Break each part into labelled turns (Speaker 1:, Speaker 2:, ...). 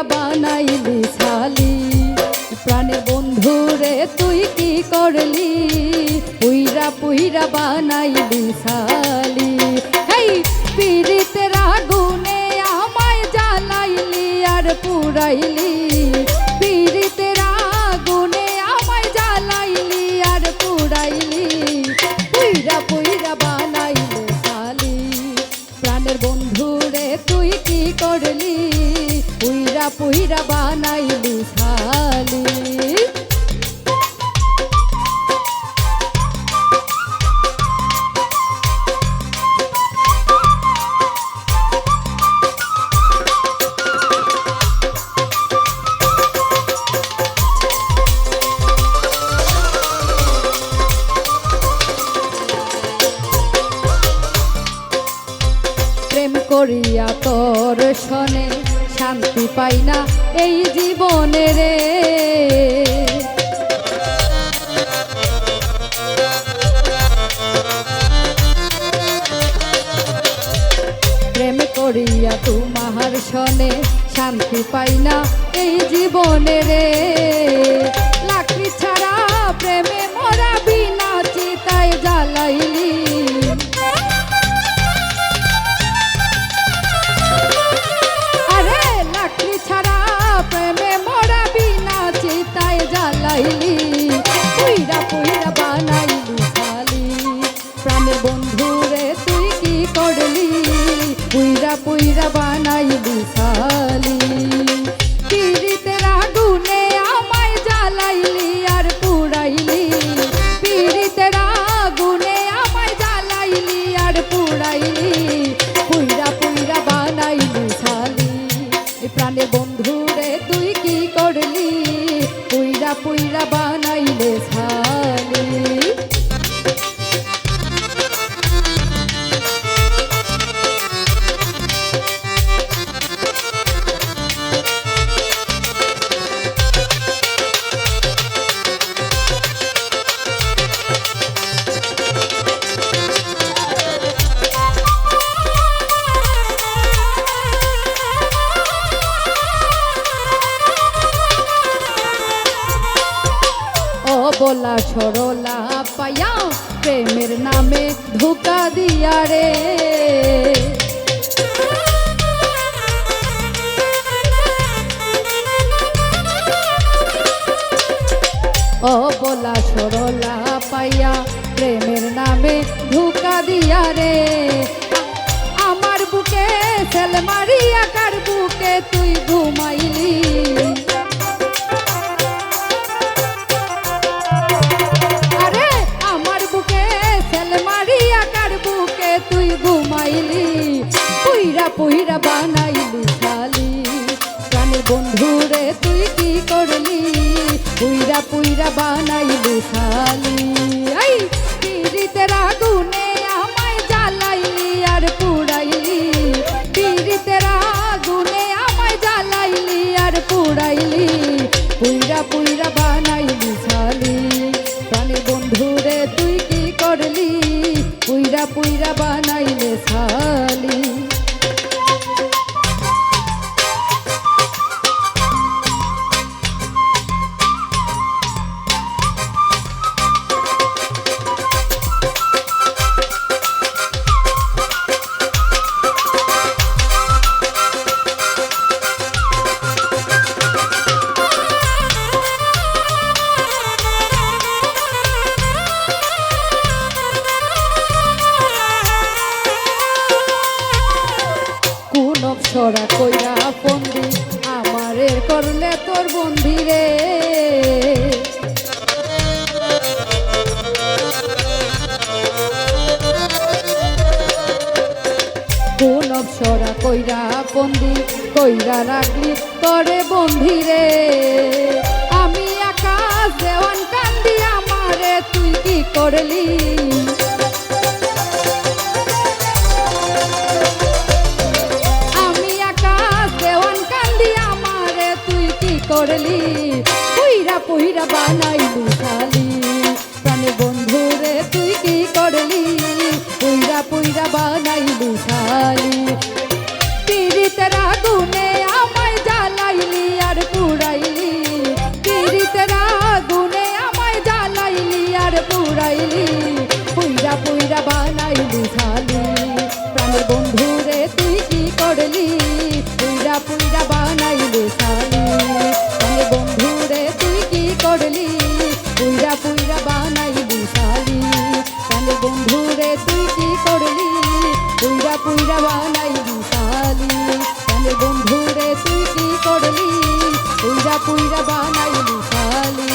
Speaker 1: পুইরা বানাইলি ছালি প্রাণের বন্ধু রে তুই কি করলি পুইরা পুইরা বানাইলি ছালি হেই পীড়িতের আগুনে আমায় জ্বালাইলি আর পুরাইলি পীড়িতের আগুনে আমায় জ্বালাইলি আর পুরাইলি পুইরা পুইরা বানাইলি ছালি প্রাণের বন্ধু রে তুই কি করলি পুইরা পুইরা বানাইলি ছালি প্রেম করিয়া তোর শোনে শান্তি পাই না এই জীবনে রে প্রেম করিয়া তোমার শোনে শান্তি পাই না এই জীবনে রে লাকড়ি ছাড়া প্রেমে মরা বিনা চিতায় জ্বালাইলি ছাড়া প্রেমে মরা বিনা চিতায় জ্বালাইলি পুইরা পুইরা বানাইলি ছালি প্রাণের বন্ধু রে তুই কি করলি পুইরা পুইরা বানাইলি ছালি পীড়িতের আগুনে আমায় জ্বালাইলি আর পুরাইলি পীড়িতের আগুনে আমায় জ্বালাইলি আর পুরাইলি পুইরা পুইরা বানাইলি ছালি প্রাণের বন্ধু রে তুই কি করলি পুইরা পুইরা বানাইলে ছালি বলা সরলা পায়া প্রেমের নামে ধোঁকা দিয়া রে ও বলা সরলা পাইয়া প্রেমের নামে ধোঁকা দিয়া রে আমার বুকে সেল মারিয়া কার বুকে তুই ঘুমাইলি তুই ঘুমাইলি পুইরা পুইরা বানাইলি ছালি প্রাণের বন্ধু রে তুই কি করলি পুইরা পুইরা বানাইলি ছালি এই পীড়িতের আগুনে আমায় জ্বালাইলি আর পুরাইলি পীড়িতের আগুনে আমায় জ্বালাইলি আর পুরাইলি পুইরা পুইরা বানাইলি ছালি প্রাণের বন্ধু রে তুই কি করলি পুইরা পুইরা বানাইলে ছালি ছড়া কইরা বন্দি আমারে করলে তোর বন্দি রে কোন ছড়া কইরা বন্দি কইরা রাখলি তোরে বন্দি রে আমি আকাশ দেওয়ান কান্দি আমারে তুই কি করলি করলি পুইরা পুইরা বানাইলি ছালি প্রাণের বন্ধু রে তুই কি করলি পুইরা পুইরা বানাইলি ছালি পীড়িতের আগুনে আমায় জ্বালাইলি বানাইলি শালি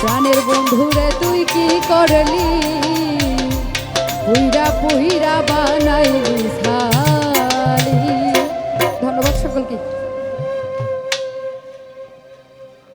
Speaker 1: প্রাণের বন্ধুরে তুই কি করলি পুইরা পুইরা বানাইলি শালি। ধন্যবাদ সকলকে।